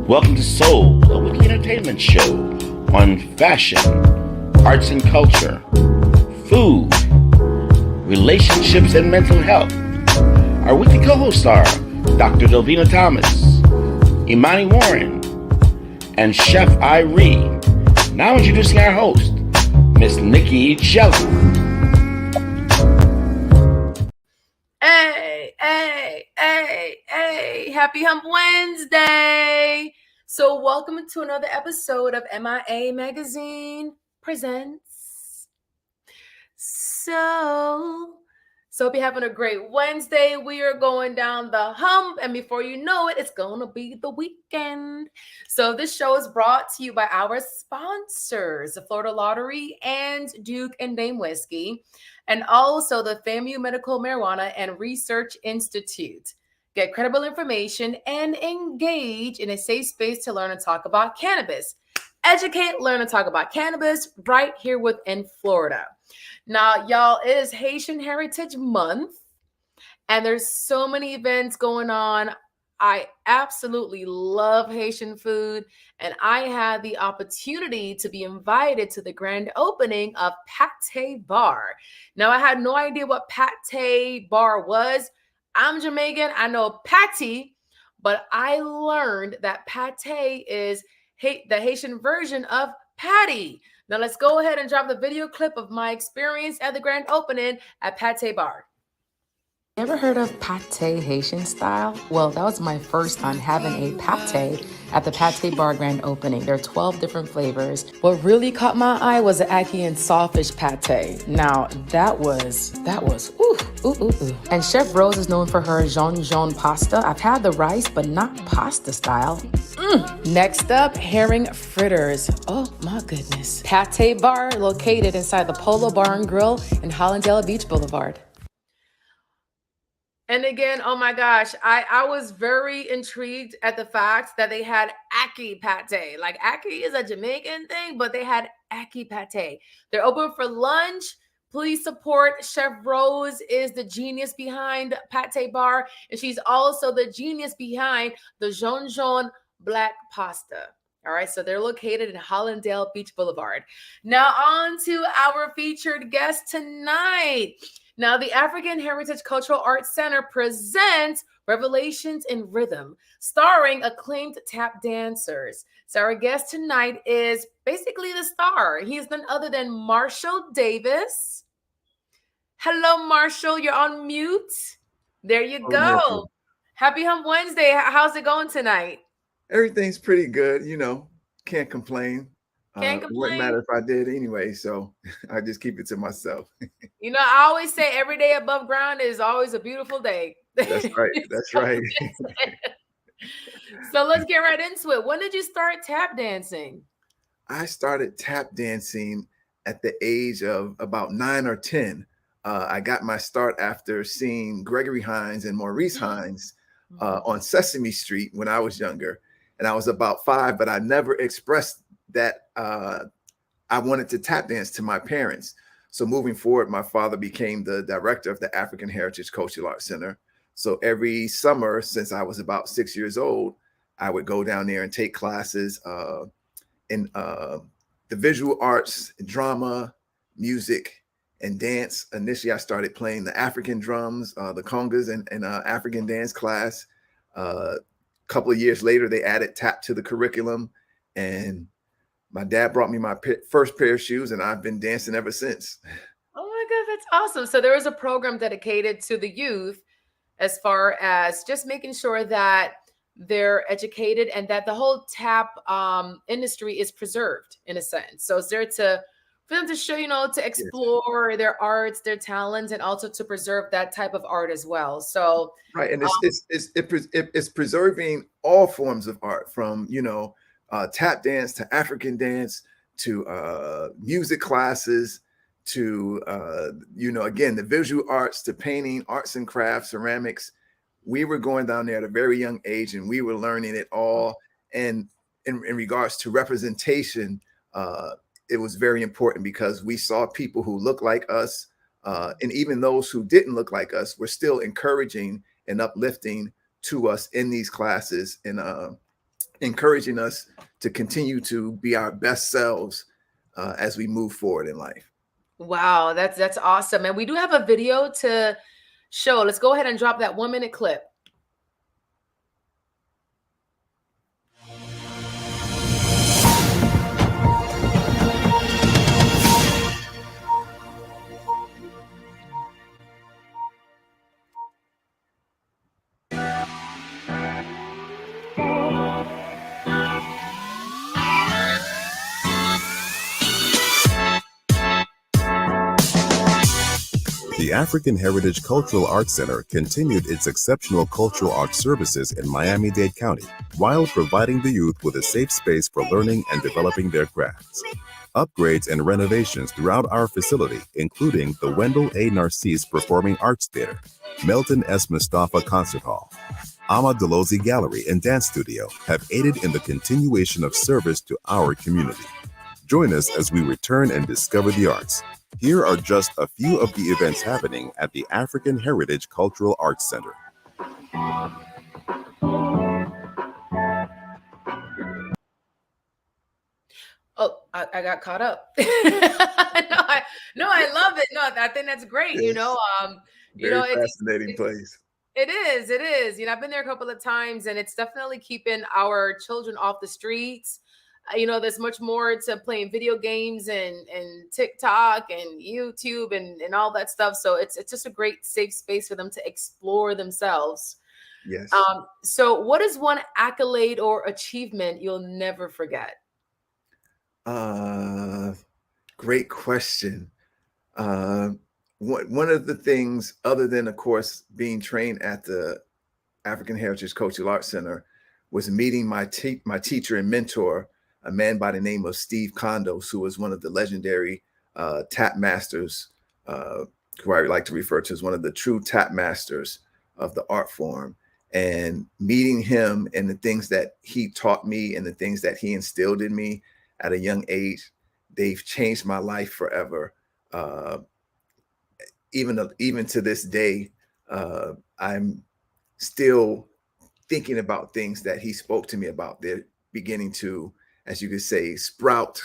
Welcome to Soul, a weekly entertainment show on fashion, arts and culture, food, relationships, and mental health. Our weekly co-hosts are Dr. Delvena Thomas, Imani Warren, and Chef Irie. Now introducing our host, Miss Nicky Gelin. Hey, happy Hump Wednesday. So welcome to another episode of MIA Magazine Presents. So hope you're having a great Wednesday. We are going down the hump, and before you know it, it's going to be the weekend. So this show is brought to you by our sponsors, the Florida Lottery and Duke and Dame Whiskey, and also the FAMU Medical Marijuana and Research Institute. Get credible information and engage in a safe space to learn and talk about cannabis. Educate, learn, and talk about cannabis right here within Florida. Now, y'all, it is Haitian Heritage Month, and there's so many events going on. I absolutely love Haitian food, and I had the opportunity to be invited to the grand opening of Pate Bar. Now, I had no idea what Pate Bar was. I'm Jamaican. I know patty, but I learned that pate is the Haitian version of patty. Now, let's go ahead and drop the video clip of my experience at the grand opening at Pate Bar. You ever heard of pate Haitian style? Well, that was my first time having a pate at the Pate Bar grand opening. There are 12 different flavors. What really caught my eye was the ackee and sawfish pate. Now, that was ooh. And Chef Rose is known for her jaune pasta. I've had the rice, but not pasta style. Next up, herring fritters. Oh my goodness. Pate Bar located inside the Polo Bar and Grill in Hollandale Beach Boulevard. And again, oh my gosh, I was very intrigued at the fact that they had ackee pate. Like ackee is a Jamaican thing, but they had ackee pate. They're open for lunch. Please support Chef Rose is the genius behind Pate Bar, and she's also the genius behind the jaune black pasta. All right, so they're located in Hollandale Beach Boulevard. Now on to our featured guest tonight. Now, the African Heritage Cultural Arts Center presents Revelations in Rhythm, starring acclaimed tap dancers. So our guest tonight is basically the star. He is none other than Marshall Davis. Hello, Marshall. You're on mute. There you go. Oh, Happy Hump Wednesday. How's it going tonight? everything's pretty good. Can't complain. Can't It wouldn't complain. matter if I did anyway, so I just keep it to myself. I always say every day above ground is always a beautiful day. That's right. That's right. So let's get right into it. When did you start tap dancing? I started tap dancing at the age of about 9 or 10. I got my start after seeing Gregory Hines and Maurice Hines on Sesame Street when I was younger. And I was about 5, but I never expressed that I wanted to tap dance to my parents. So moving forward, my father became the director of the African Heritage Cultural Arts Center. So every summer since I was about 6 years old, I would go down there and take classes in the visual arts, drama, music, and dance. Initially, I started playing the African drums, the congas, and African dance class. A couple of years later, they added tap to the curriculum, and my dad brought me my first pair of shoes, and I've been dancing ever since. Oh my God, that's awesome. So there is a program dedicated to the youth as far as just making sure that they're educated and that the whole tap industry is preserved in a sense. So it's there for them to show, to explore their arts, their talents, and also to preserve that type of art as well. So right, and it's preserving all forms of art, from tap dance to African dance to music classes to again, the visual arts, to painting, arts and crafts, ceramics. We were going down there at a very young age, and we were learning it all. And in regards to representation, it was very important because we saw people who looked like us, and even those who didn't look like us were still encouraging and uplifting to us in these classes. And encouraging us to continue to be our best selves as we move forward in life. Wow, that's awesome. And we do have a video to show. Let's go ahead and drop that 1-minute clip. The African Heritage Cultural Arts Center continued its exceptional cultural arts services in Miami-Dade County while providing the youth with a safe space for learning and developing their crafts. Upgrades and renovations throughout our facility, including the Wendell A. Narcisse Performing Arts Theater, Melton S. Mustafa Concert Hall, Ahmad Delozi Gallery and Dance Studio, have aided in the continuation of service to our community. Join us as we return and discover the arts. Here are just a few of the events happening at the African Heritage Cultural Arts Center. Oh, I got caught up. I love it. No, I think that's great. Yes. Very fascinating place. It is. I've been there a couple of times, and it's definitely keeping our children off the streets. There's much more to playing video games and TikTok and YouTube and all that stuff. So it's just a great safe space for them to explore themselves. Yes. So what is one accolade or achievement you'll never forget? Great question. One of the things, other than, of course, being trained at the African Heritage Cultural Arts Center, was meeting my teacher and mentor, a man by the name of Steve Condos, who was one of the legendary tap masters, who I like to refer to as one of the true tap masters of the art form. And meeting him and the things that he taught me and the things that he instilled in me at a young age, they've changed my life forever. Even to this day, I'm still thinking about things that he spoke to me about. They're beginning to, as you could say, sprout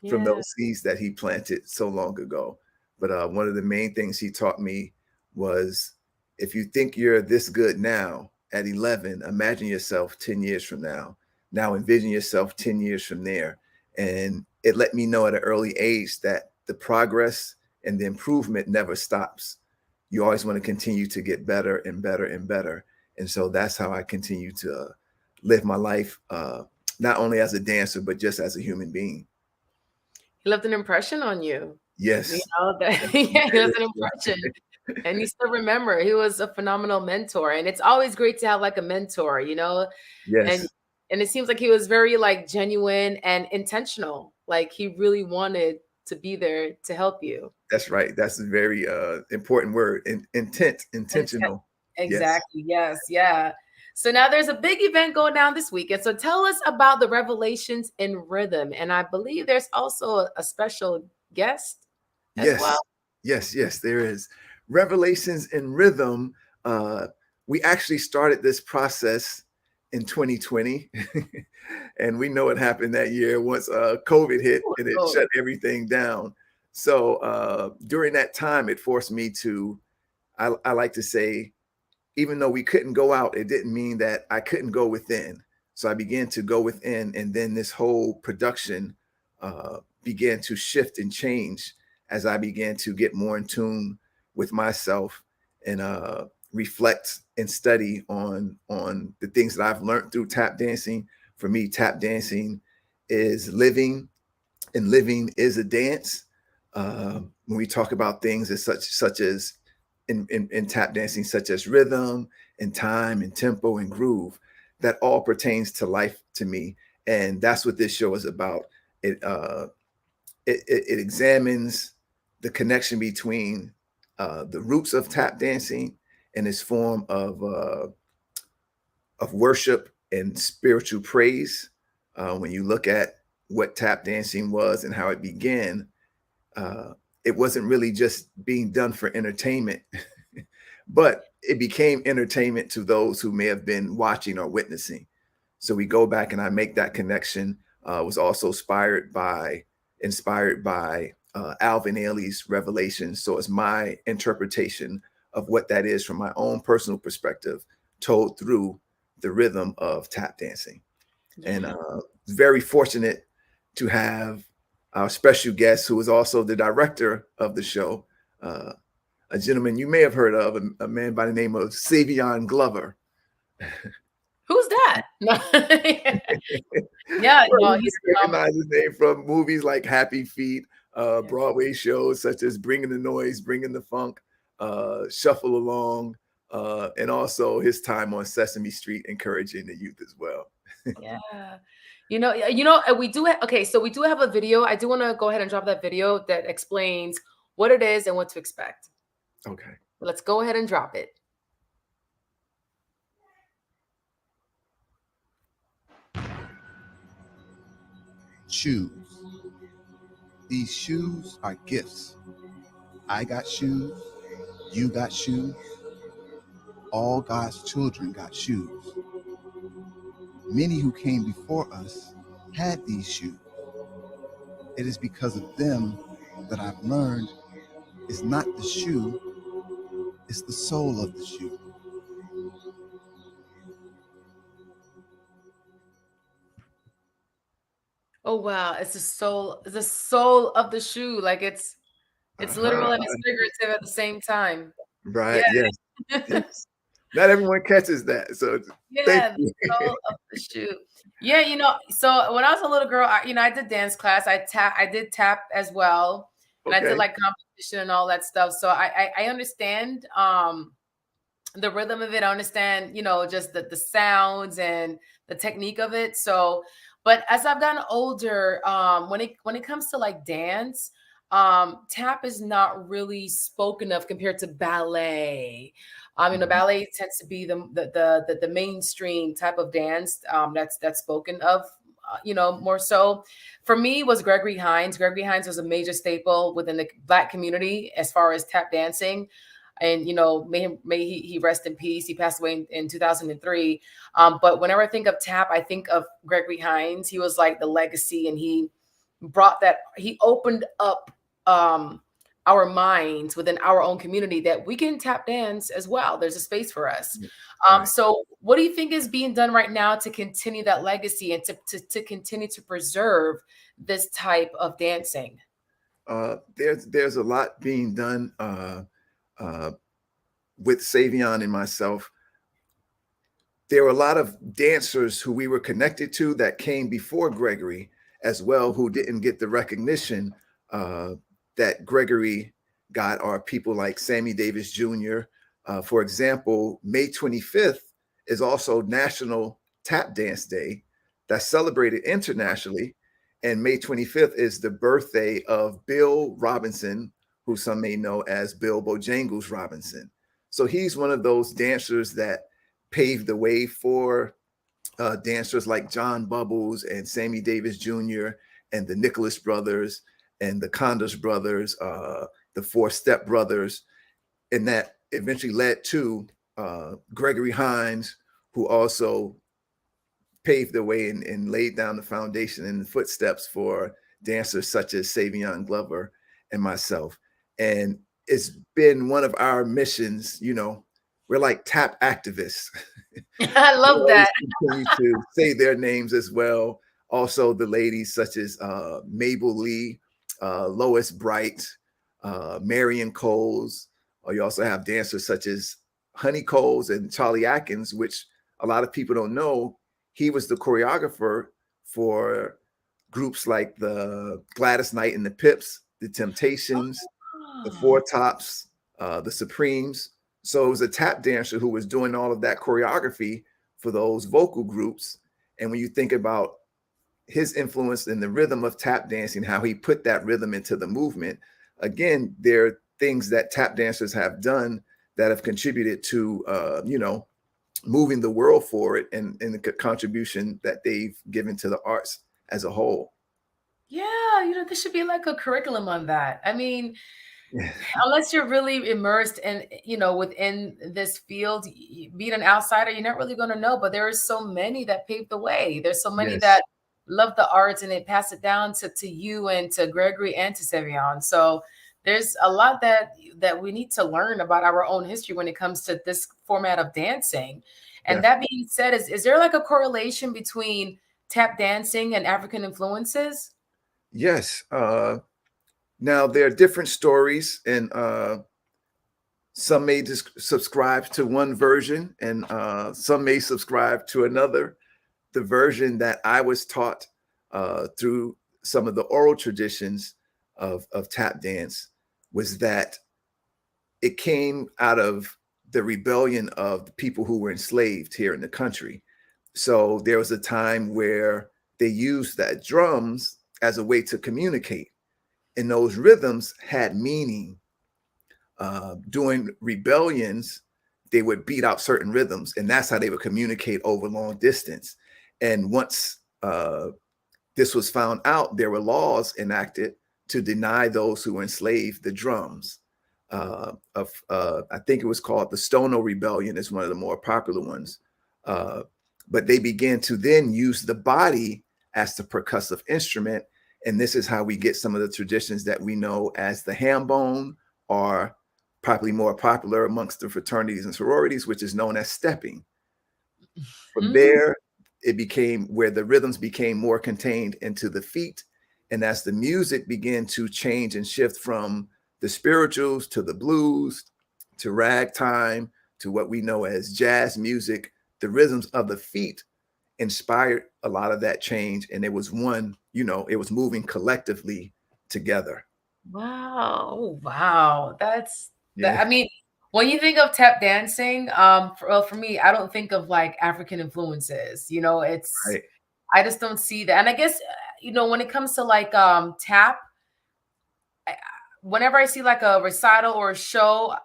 from those seeds that he planted so long ago. But one of the main things he taught me was, if you think you're this good now at 11, imagine yourself 10 years from now. Now envision yourself 10 years from there. And it let me know at an early age that the progress and the improvement never stops. You always want to continue to get better and better and better. And so that's how I continue to live my life, not only as a dancer, but just as a human being. He left an impression on you. Yes. He left an impression. And you still remember, he was a phenomenal mentor. And it's always great to have like a mentor, Yes. And it seems like he was very like genuine and intentional. Like he really wanted to be there to help you. That's right. That's a very important word. Intentional. Exactly. Yes. Yeah. So now there's a big event going down this weekend. So tell us about the Revelations in Rhythm. And I believe there's also a special guest as well. Yes, there is. Revelations in Rhythm. We actually started this process in 2020. And we know what happened that year once COVID hit and it shut everything down. So during that time, it forced me to, I like to say, even though we couldn't go out, it didn't mean that I couldn't go within. So I began to go within, and then this whole production began to shift and change as I began to get more in tune with myself and reflect and study on the things that I've learned through tap dancing. For me, tap dancing is living, and living is a dance. When we talk about things as such as in tap dancing, such as rhythm and time and tempo and groove, that all pertains to life to me. And that's what this show is about. It examines the connection between the roots of tap dancing and its form of worship and spiritual praise. When you look at what tap dancing was and how it began, it wasn't really just being done for entertainment, but it became entertainment to those who may have been watching or witnessing. So we go back and I make that connection. Was also inspired by Alvin Ailey's Revelations. So it's my interpretation of what that is from my own personal perspective, told through the rhythm of tap dancing. Yeah. And very fortunate to have our special guest, who is also the director of the show, a gentleman you may have heard of, a man by the name of Savion Glover. Who's that? Yeah, well, you recognize his name from movies like Happy Feet, Broadway shows such as Bringing the Noise, Bringing the Funk, Shuffle Along, and also his time on Sesame Street encouraging the youth as well. Yeah. We do have, okay, so we do have a video. I do want to go ahead and drop that video that explains what it is and what to expect. Okay. Let's go ahead and drop it. Shoes. These shoes are gifts. I got shoes. You got shoes. All God's children got shoes. Many who came before us had these shoes. It is because of them that I've learned it's not the shoe, it's the sole of the shoe. Oh wow, it's the sole of the shoe. Like it's literal and it's figurative at the same time. Right. Yeah. Yes. Not everyone catches that. So yeah, the sole of the shoe. Yeah, so when I was a little girl, I did dance class. I did tap as well. And I did like competition and all that stuff. So I understand the rhythm of it. I understand, just the sounds and the technique of it. So, but as I've gotten older, when it comes to like dance, tap is not really spoken of compared to ballet. Ballet tends to be the mainstream type of dance that's spoken of, more so. For me, was Gregory Hines. Gregory Hines was a major staple within the Black community as far as tap dancing. And, may he rest in peace. He passed away in 2003. But whenever I think of tap, I think of Gregory Hines. He was like the legacy, and he brought that, he opened up our minds within our own community that we can tap dance as well. There's a space for us. So what do you think is being done right now to continue that legacy and to continue to preserve this type of dancing? There's a lot being done with Savion and myself. There were a lot of dancers who we were connected to that came before Gregory as well, who didn't get the recognition that Gregory got, are people like Sammy Davis Jr. For example, May 25th is also National Tap Dance Day that's celebrated internationally. And May 25th is the birthday of Bill Robinson, who some may know as Bill Bojangles Robinson. So he's one of those dancers that paved the way for dancers like John Bubbles and Sammy Davis Jr. and the Nicholas brothers and the Condos brothers, the Four Step brothers. And that eventually led to Gregory Hines, who also paved the way and laid down the foundation and the footsteps for dancers such as Savion Glover and myself. And it's been one of our missions, we're like tap activists. I love that. Continue to say their names as well. Also the ladies such as Mabel Lee, Lois Bright, Marion Coles. Or you also have dancers such as Honey Coles and Charlie Atkins, which a lot of people don't know. He was the choreographer for groups like the Gladys Knight and the Pips, the Temptations, the Four Tops, the Supremes. So it was a tap dancer who was doing all of that choreography for those vocal groups. And when you think about his influence in the rhythm of tap dancing, how he put that rhythm into the movement, again, there are things that tap dancers have done that have contributed to, moving the world forward and the contribution that they've given to the arts as a whole. Yeah, there should be like a curriculum on that. I mean, Yeah. Unless you're really immersed in, within this field, being an outsider, you're not really going to know. But there are so many that paved the way. There's so many Yes. that love the arts, and they pass it down to you and to Gregory and to Savion. So there's a lot that we need to learn about our own history when it comes to this format of dancing. And that being said, is there like a correlation between tap dancing and African influences? Yes. Now there are different stories, and some may just subscribe to one version, and some may subscribe to another. The version that I was taught through some of the oral traditions of tap dance was that it came out of the rebellion of the people who were enslaved here in the country. So there was a time where they used that drums as a way to communicate, and those rhythms had meaning. During rebellions, they would beat out certain rhythms, and that's how they would communicate over long distance. And once this was found out, there were laws enacted to deny those who were enslaved the drums. I think it was called the Stono Rebellion, is one of the more popular ones. But they began to then use the body as the percussive instrument. And this is how we get some of the traditions that we know as the ham bone, or probably more popular amongst the fraternities and sororities, which is known as stepping. From there, it became where the rhythms became more contained into the feet. And as the music began to change and shift from the spirituals to the blues to ragtime to what we know as jazz music, the rhythms of the feet inspired a lot of that change. And it was one, it was moving collectively together. Wow. Oh, wow. That's that. Yeah. I mean, when you think of tap dancing, for me, I don't think of like African influences. Right. I just don't see that. And I guess, when it comes to like tap, whenever I see like a recital or a show,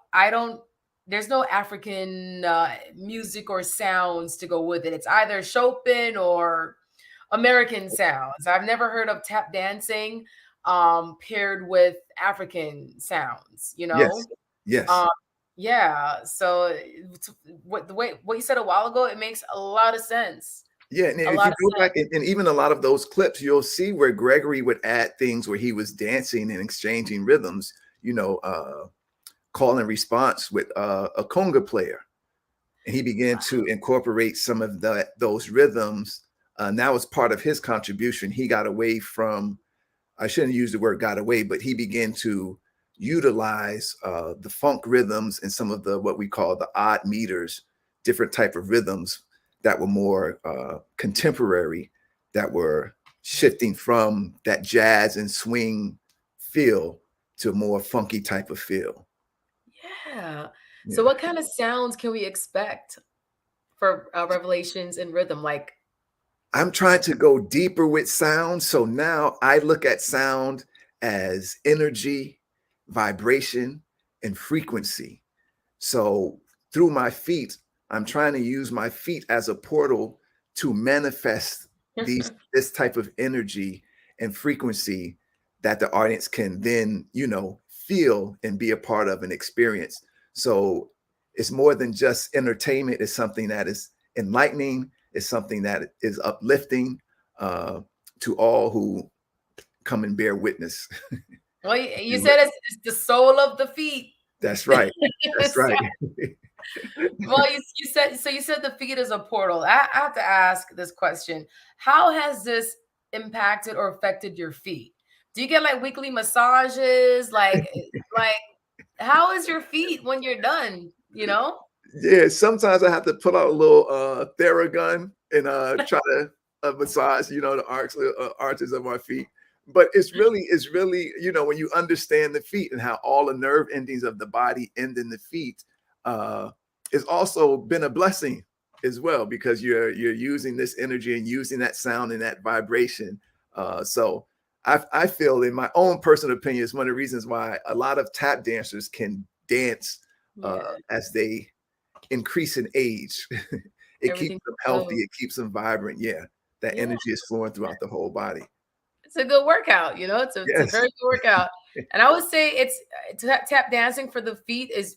there's no African music or sounds to go with it. It's either Chopin or American sounds. I've never heard of tap dancing paired with African sounds, Yes. Yes. Yeah. So what you said a while ago, it makes a lot of sense. Yeah, and if you go back, and even a lot of those clips, you'll see where Gregory would add things where he was dancing and exchanging rhythms, call and response with a conga player. And he began to incorporate some of those rhythms. And that was part of his contribution. He got away from, I shouldn't use the word got away, but he began to utilize the funk rhythms and some of the what we call the odd meters, different type of rhythms that were more contemporary, that were shifting from that jazz and swing feel to a more funky type of feel. Yeah. So what kind of sounds can we expect for Revelations in Rhythm? Like, I'm trying to go deeper with sound. So now I look at sound as energy, vibration, and frequency. So through my feet, I'm trying to use my feet as a portal to manifest this type of energy and frequency that the audience can then, feel and be a part of and experience. So it's more than just entertainment. It's something that is enlightening. It's something that is uplifting to all who come and bear witness. Well, you said it's the soul of the feet. That's right. That's right. Well, you said the feet is a portal. I have to ask this question. How has this impacted or affected your feet? Do you get like weekly massages? Like how is your feet when you're done? Yeah, sometimes I have to put out a little Theragun and try to massage, the arches of my feet. But it's really, when you understand the feet and how all the nerve endings of the body end in the feet, it's also been a blessing as well, because you're using this energy and using that sound and that vibration. So I feel, in my own personal opinion, is one of the reasons why a lot of tap dancers can dance as they increase in age. It keeps them healthy. It keeps them vibrant. Yeah, that energy is flowing throughout the whole body. it's a good workout. You know, it's a Yes. very good workout. And I would say it's tap dancing for the feet is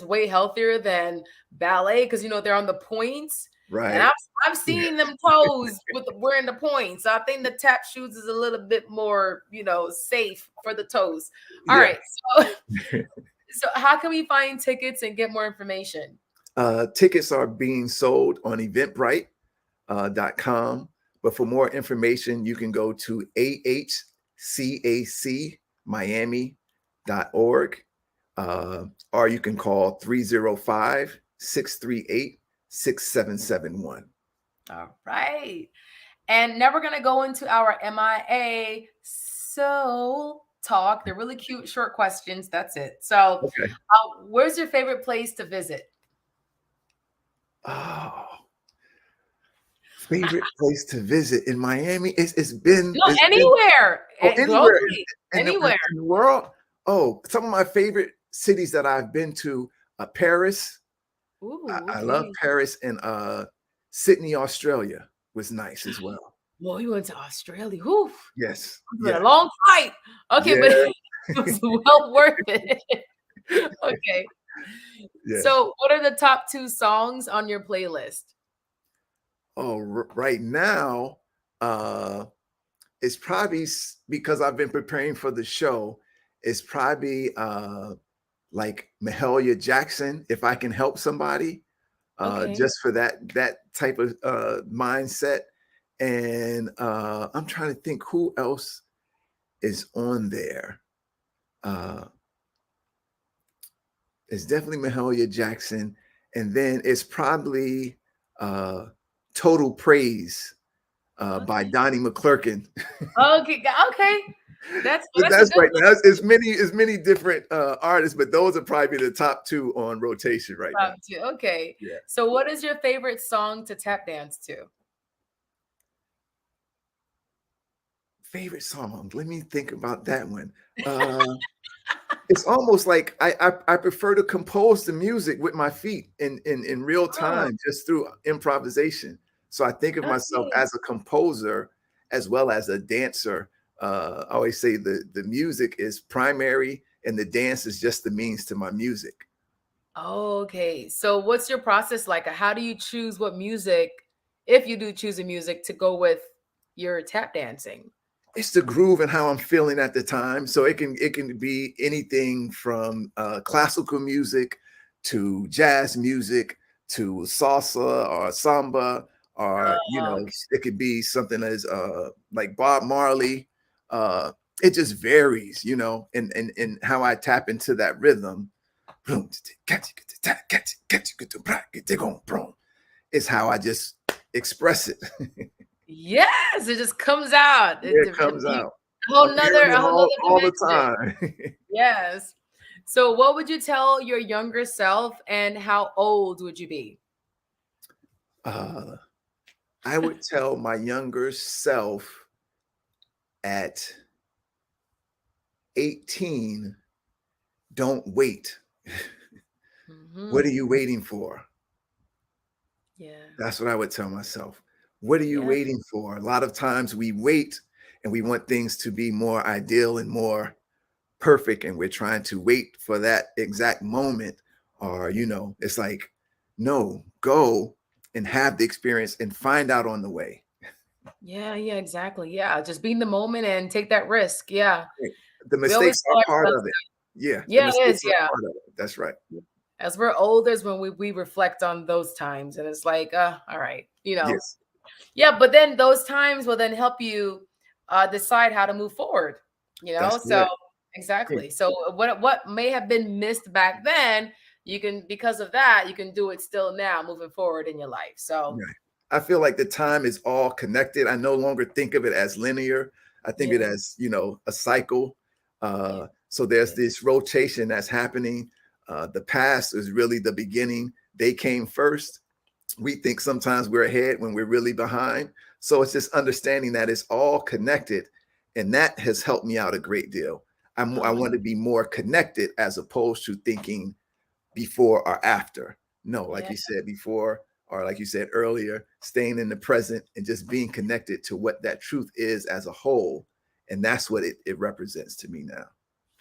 way healthier than ballet because you know they're on the points. And Right. I've seen them toes with wearing the points. So I think the tap shoes is a little bit more, you know, safe for the toes. All Yeah. right. So how can we find tickets and get more information? Tickets are being sold on eventbrite.com. But for more information, you can go to ahcacmiami.org, or you can call 305-638-6771. All right. And now we're going to go into our MIA soul talk. They're really cute, short questions. That's it. So, Okay. where's your favorite place to visit? Oh, favorite place to visit in Miami? It's been Anywhere. anywhere Globally, in anywhere. the world. Oh, some of my favorite cities that I've been to: Paris. Ooh, I love okay. Paris, and Sydney, Australia was nice as well. Well, you went to Australia. Whew. Yes. It's been a long flight. Okay, but Yeah. it was well worth it. Okay. Yeah. So, what are the top 2 songs on your playlist? Oh, right now, it's probably because I've been preparing for the show. It's probably like Mahalia Jackson, "If I Can Help Somebody," Okay. just for that type of mindset. And I'm trying to think who else is on there. It's definitely Mahalia Jackson, and then it's probably "Total Praise" by Okay. Donnie McClurkin. Okay. That's But a that's good right one. now. It's many different artists, but those are probably the top 2 on rotation right now. Top 2. Okay. Yeah. So, what is your favorite song to tap dance to? Favorite song? Let me think about that one. It's almost like I prefer to compose the music with my feet in real Oh, time, just through improvisation. So I think of myself okay. as a composer as well as a dancer. I always say the music is primary and the dance is just the means to my music. Okay. So, what's your process like? How do you choose what music, if you do choose a music, to go with your tap dancing? It's the groove and how I'm feeling at the time. So it can be anything from classical music to jazz music to salsa or samba, or Okay. it could be something as like Bob Marley. It just varies, and how I tap into that rhythm. Is how I just express it. Yes, it just comes out. It comes out. A whole I'm nother, hearing a it whole nother all the dimension. time. Yes. So, what would you tell your younger self, and how old would you be? Uh, I would tell my younger self at 18, don't wait. What are Mhm. you waiting for? Yeah. That's what I would tell myself. What are you Yeah. waiting for? A lot of times we wait and we want things to be more ideal and more perfect, and we're trying to wait for that exact moment. Or, it's like, no, go and have the experience and find out on the way. Yeah. Yeah. Exactly. Yeah. Just be in the moment and take that risk. Yeah. The We always mistakes tell are part ourselves of it. Yeah, that. the Yeah, it is. mistakes are Yeah. part of it. That's right. As we're older, is when we reflect on those times, and it's like, all right, Yes, yeah. But then those times will then help you decide how to move forward. that's So correct. Yeah, exactly. So what may have been missed back then, you can, because of that, you can do it still now, moving forward in your life. So right. I feel like the time is all connected. I no longer think of it as linear. I think of it yeah, as, a cycle. yeah, So there's yeah, this rotation that's happening. The past is really the beginning. They came first. We think sometimes we're ahead when we're really behind. So it's just understanding that it's all connected. And that has helped me out a great deal. I okay, want to be more connected as opposed to thinking before or after. No, like yeah, you said, before or like you said earlier, staying in the present and just being connected to what that truth is as a whole. And that's what it represents to me now.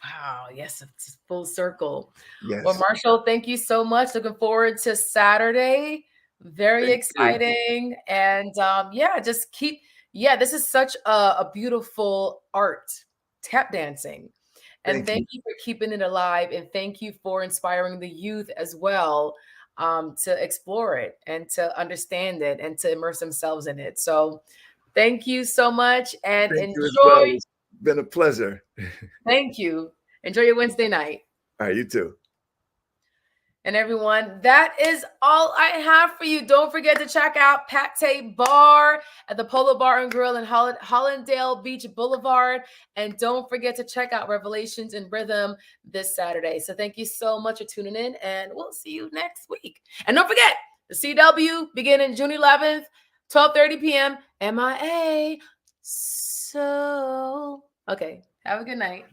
Wow. Yes, it's full circle. Yes. Well, Marshall, thank you so much. Looking forward to Saturday. Very exciting. And just keep, this is such a beautiful art, tap dancing. And thank you for keeping it alive. And thank you for inspiring the youth as well to explore it and to understand it and to immerse themselves in it. So thank you so much and enjoy. It's been a pleasure. Thank you. Enjoy your Wednesday night. All right, you too. And everyone, that is all I have for you. Don't forget to check out Pate Bar at the Polo Bar and Grill in Hollandale Beach Boulevard. And don't forget to check out Revelations in Rhythm this Saturday. So thank you so much for tuning in, and we'll see you next week. And don't forget, the CW beginning June 11th, 12:30 p.m. MIA. So, okay, have a good night.